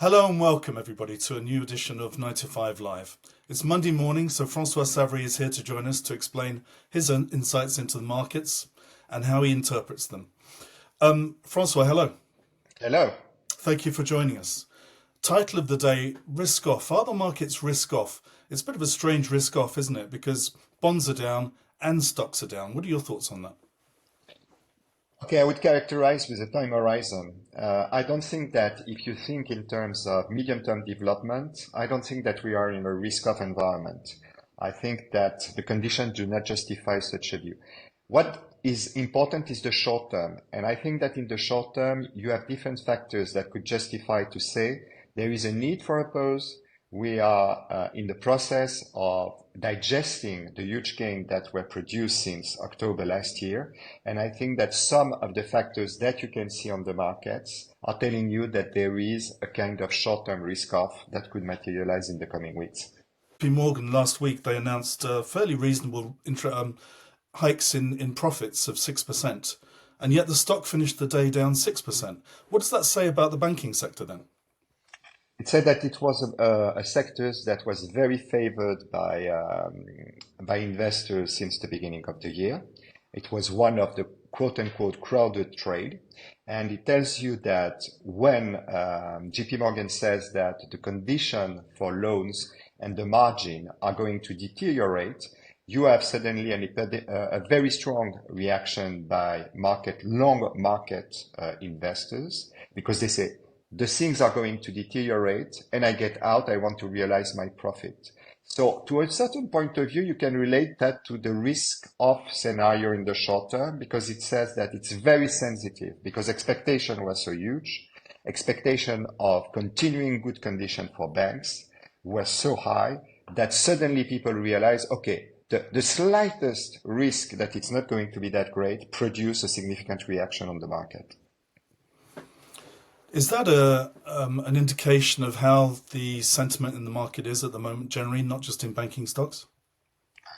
Hello and welcome everybody to a new edition of 9 to 5 Live. It's Monday morning, so Francois Savary is here to join us to explain his own insights into the markets and how he interprets them. Francois, hello. Hello. Thank you for joining us. Title of the day, Risk Off. Are the markets risk off? It's a bit of a strange risk off, isn't it? Because bonds are down and stocks are down. What are your thoughts on that? Okay, I would characterize with a time horizon. I don't think that if you think in terms of medium-term development, I don't think that we are in a risk-off environment. I think that the conditions do not justify such a view. What is important is the short term. And I think that in the short term, you have different factors that could justify to say there is a need for a pause. We are in the process of digesting the huge gain that were produced since October last year. And I think that some of the factors that you can see on the markets are telling you that there is a kind of short-term risk-off that could materialize in the coming weeks. JP Morgan last week, they announced fairly reasonable hikes in profits of 6%, and yet the stock finished the day down 6%. What does that say about the banking sector then? It said that it was a sector that was very favored by investors since the beginning of the year. It was one of the quote unquote crowded trade. And it tells you that when JP Morgan says that the condition for loans and the margin are going to deteriorate, you have suddenly a very strong reaction by long market investors, because they say, the things are going to deteriorate and I get out, I want to realize my profit. So to a certain point of view, you can relate that to the risk-off scenario in the short term, because it says that it's very sensitive because expectation was so huge. Expectation of continuing good condition for banks was so high that suddenly people realize, okay, the slightest risk that it's not going to be that great produce a significant reaction on the market. Is that an indication of how the sentiment in the market is at the moment, generally, not just in banking stocks?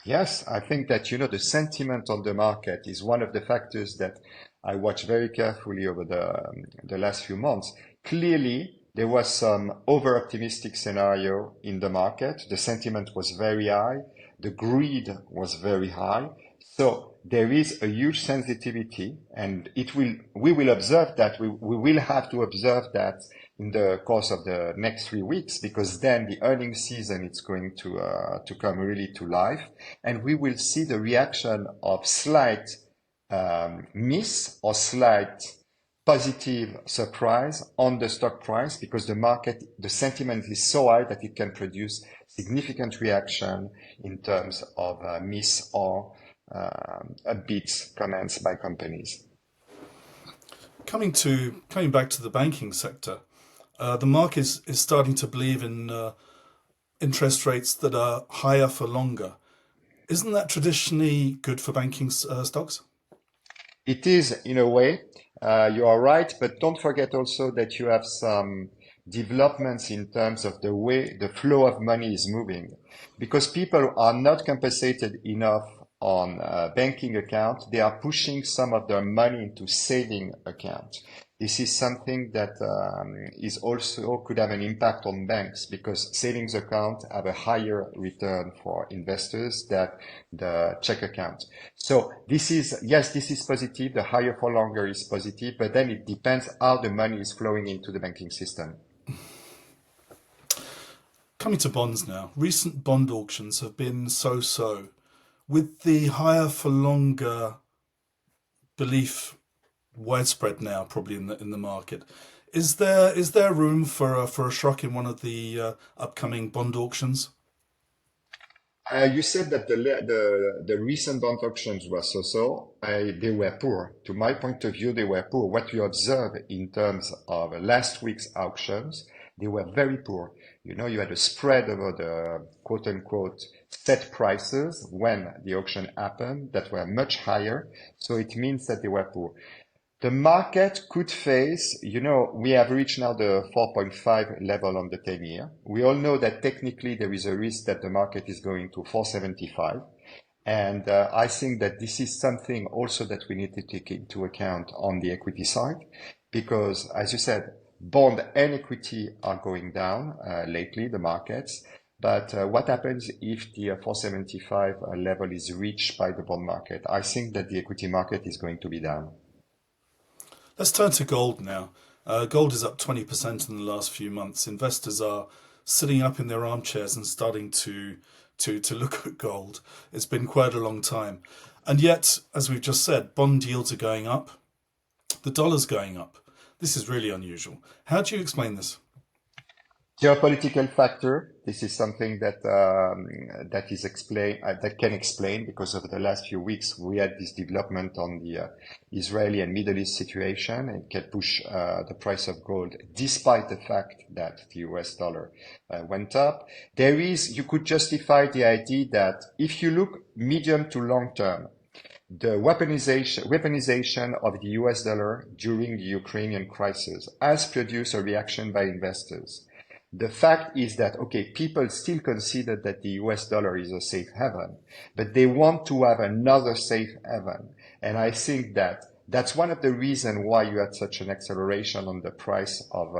Yes, I think that, the sentiment on the market is one of the factors that I watch very carefully over the last few months. Clearly, there was some over-optimistic scenario in the market. The sentiment was very high. The greed was very high. So there is a huge sensitivity, and we will observe that. We will have to observe that in the course of the next 3 weeks, because then the earnings season is going to come really to life, and we will see the reaction of slight miss or slight positive surprise on the stock price, because the sentiment is so high that it can produce significant reaction in terms of miss or upbeat comments by companies. Coming back to the banking sector, the market is starting to believe in interest rates that are higher for longer. Isn't that traditionally good for banking stocks? It is, in a way. You are right, but don't forget also that you have some developments in terms of the way the flow of money is moving, because people are not compensated enough on banking account. They are pushing some of their money into saving account. This is something that is also could have an impact on banks, because savings account have a higher return for investors than the check account. So this is positive. The higher for longer is positive, but then it depends how the money is flowing into the banking system. Coming to bonds now, recent bond auctions have been so-so. With the higher for longer belief widespread now, probably in the market, is there room for a shock in one of the upcoming bond auctions? You said that the recent bond auctions were so-so. They were poor. To my point of view, they were poor. What you observe in terms of last week's auctions, they were very poor. You had a spread over the quote-unquote set prices when the auction happened that were much higher. So it means that they were poor. The market could face, we have reached now the 4.5 level on the 10-year. We all know that technically there is a risk that the market is going to 475. And I think that this is something also that we need to take into account on the equity side, because as you said, bond and equity are going down lately, the markets. But what happens if the 475 level is reached by the bond market? I think that the equity market is going to be down. Let's turn to gold now. Gold is up 20% in the last few months. Investors are sitting up in their armchairs and starting to look at gold. It's been quite a long time. And yet, as we've just said, bond yields are going up, the dollar's going up. This is really unusual. How do you explain this? Geopolitical factor. This is something that is explain that can explain because over the last few weeks we had this development on the Israeli and Middle East situation. It can push the price of gold, despite the fact that the US dollar went up. You could justify the idea that if you look medium to long term, the weaponization of the US dollar during the Ukrainian crisis has produced a reaction by investors. The fact is that, okay, people still consider that the US dollar is a safe haven, but they want to have another safe haven. And I think that that's one of the reasons why you had such an acceleration on the price of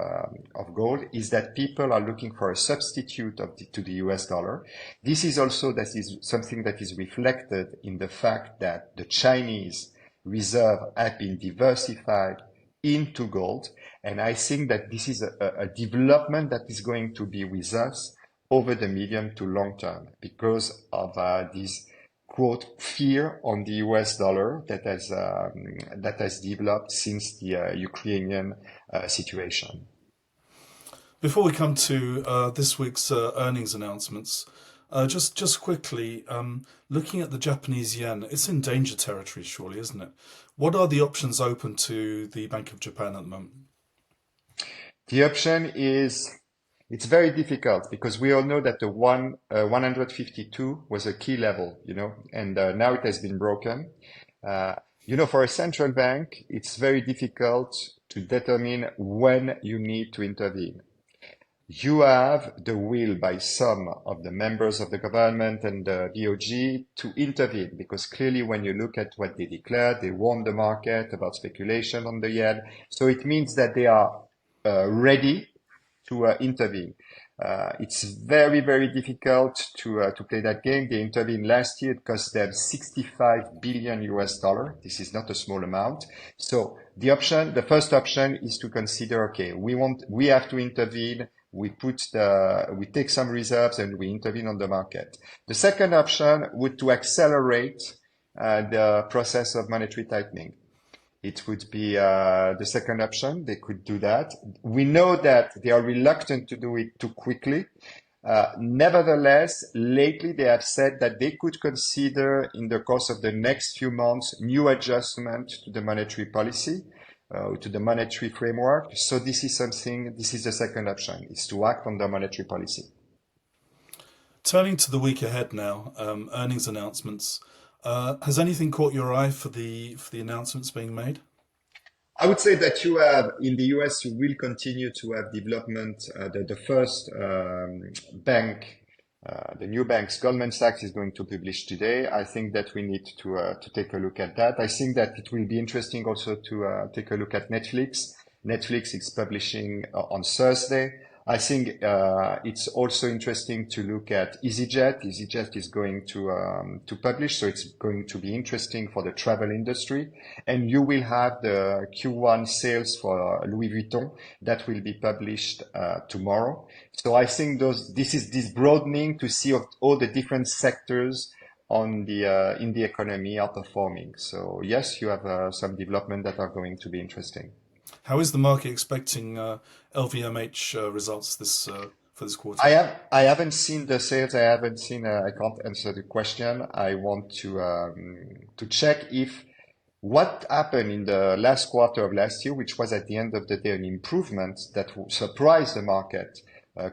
gold, is that people are looking for a substitute to the US dollar. This is also something that is reflected in the fact that the Chinese reserve have been diversified into gold. And I think that this is a development that is going to be with us over the medium to long term because of this quote fear on the US dollar that has developed since the Ukrainian situation. Before we come to this week's earnings announcements, just quickly, looking at the Japanese yen, it's in danger territory, surely, isn't it? What are the options open to the Bank of Japan at the moment? The option is, it's very difficult because we all know that the 152 was a key level, and now it has been broken. For a central bank, it's very difficult to determine when you need to intervene. You have the will by some of the members of the government and the BOJ to intervene because clearly when you look at what they declared, they warned the market about speculation on the yen. So it means that they are ready to intervene. It's very, very difficult to play that game. They intervened last year. It cost them $65 billion US. This is not a small amount. So the first option is to consider, okay, we have to intervene. We take some reserves and we intervene on the market. The second option would to accelerate the process of monetary tightening. It would be the second option. They could do that. We know that they are reluctant to do it too quickly. Nevertheless, lately they have said that they could consider in the course of the next few months new adjustment to the monetary policy, to the monetary framework. So this is the second option, is to act on the monetary policy. Turning to the week ahead now, earnings announcements. Has anything caught your eye for the announcements being made? I would say that you have, in the US, you will continue to have development. The first bank, the new banks, Goldman Sachs is going to publish today. I think that we need to take a look at that. I think that it will be interesting also to take a look at Netflix. Netflix is publishing on Thursday. I think it's also interesting to look at EasyJet. EasyJet is going to publish, so it's going to be interesting for the travel industry. And you will have the Q1 sales for Louis Vuitton that will be published tomorrow. So I think this broadening to see of all the different sectors in the economy are performing. So yes, you have some development that are going to be interesting. How is the market expecting LVMH results for this quarter? I haven't seen the sales. I can't answer the question. I want to check if what happened in the last quarter of last year, which was at the end of the day an improvement that surprised the market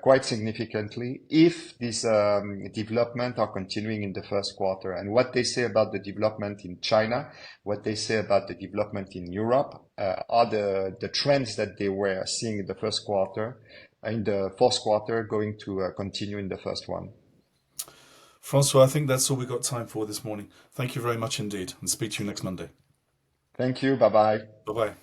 quite significantly, if this development are continuing in the first quarter, and what they say about the development in China, what they say about the development in Europe, are the trends that they were seeing in the first quarter, in the fourth quarter, going to continue in the first one. Francois, I think that's all we've got time for this morning. Thank you very much indeed, and speak to you next Monday. Thank you. Bye-bye. Bye-bye.